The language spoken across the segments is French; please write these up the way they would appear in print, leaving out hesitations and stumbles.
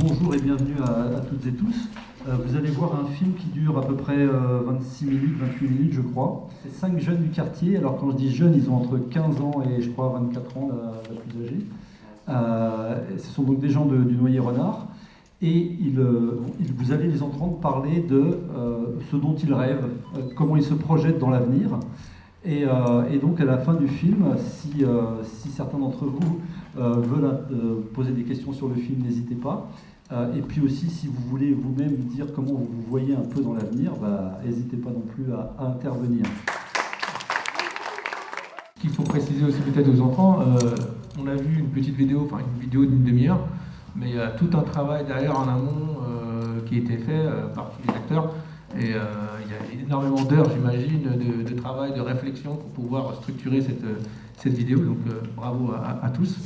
Bonjour et bienvenue à toutes et tous. Vous allez voir un film qui dure à peu près 26 minutes, 28 minutes je crois. C'est 5 jeunes du quartier, alors quand je dis jeunes, ils ont entre 15 ans et je crois 24 ans, la plus âgée. Ce sont donc des gens du Noyer-Renard. Et vous allez les entendre parler de ce dont ils rêvent, comment ils se projettent dans l'avenir. Et donc à la fin du film, si certains d'entre vous veulent poser des questions sur le film, n'hésitez pas. Et puis aussi, si vous voulez vous-même dire comment vous vous voyez un peu dans l'avenir, n'hésitez pas non plus à intervenir. Ce qu'il faut préciser aussi peut-être aux enfants, on a vu une petite vidéo, enfin une vidéo d'une demi-heure, mais il y a tout un travail derrière en amont qui a été fait par tous les acteurs. Et il y a énormément d'heures, j'imagine, de travail, de réflexion pour pouvoir structurer cette vidéo. Donc bravo à tous.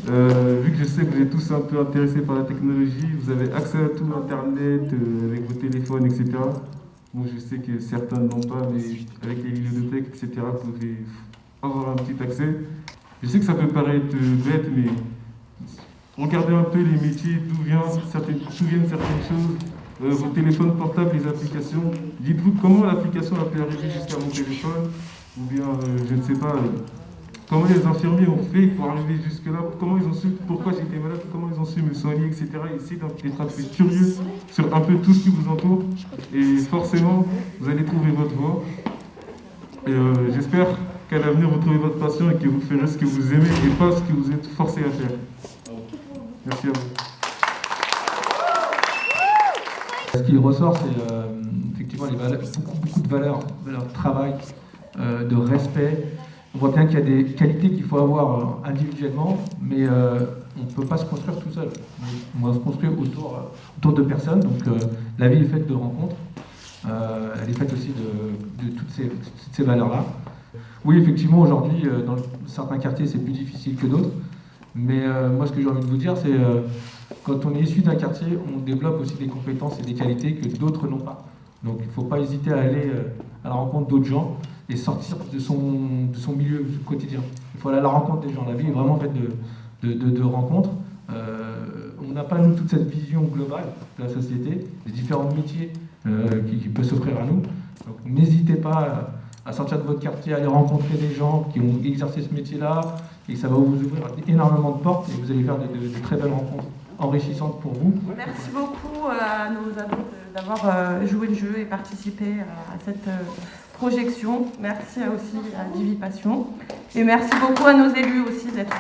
Vu que je sais que vous êtes tous un peu intéressés par la technologie, vous avez accès à tout Internet, avec vos téléphones, etc. Moi je sais que certains n'ont pas, mais avec les bibliothèques, etc., vous pouvez avoir un petit accès. Je sais que ça peut paraître bête, mais regardez un peu les métiers, d'où viennent certaines choses, vos téléphones portables, les applications. Dites-vous comment l'application a pu arriver jusqu'à mon téléphone, ou bien, je ne sais pas, comment les infirmiers ont fait pour arriver jusque-là, comment ils ont su pourquoi j'étais malade, comment ils ont su me soigner, etc. Essayez d'être un peu curieux sur un peu tout ce qui vous entoure, et forcément, vous allez trouver votre voie. Et j'espère qu'à l'avenir, vous trouvez votre passion et que vous ferez ce que vous aimez et pas ce que vous êtes forcé à faire. Merci à vous. Ce qui ressort, c'est effectivement les valeurs, beaucoup de valeurs de travail, de respect. On voit bien qu'il y a des qualités qu'il faut avoir individuellement, mais on ne peut pas se construire tout seul. On va se construire autour de personnes, donc la vie est faite de rencontres, elle est faite aussi de toutes ces valeurs-là. Oui, effectivement, aujourd'hui, dans certains quartiers, c'est plus difficile que d'autres. Mais moi, ce que j'ai envie de vous dire, c'est quand on est issu d'un quartier, on développe aussi des compétences et des qualités que d'autres n'ont pas. Donc il ne faut pas hésiter à aller à la rencontre d'autres gens et sortir de son milieu quotidien. Il faut aller à la rencontre des gens. La vie est vraiment faite de rencontres. On n'a pas, nous, toute cette vision globale de la société, des différents métiers qui peuvent s'offrir à nous. Donc n'hésitez pas à sortir de votre quartier, à aller rencontrer des gens qui ont exercé ce métier-là, et ça va vous ouvrir énormément de portes, et vous allez faire de très belles rencontres enrichissantes pour vous. Merci beaucoup à nos ados d'avoir joué le jeu et participé à cette projection. Merci aussi à Divi Passion. Et merci beaucoup à nos élus aussi d'être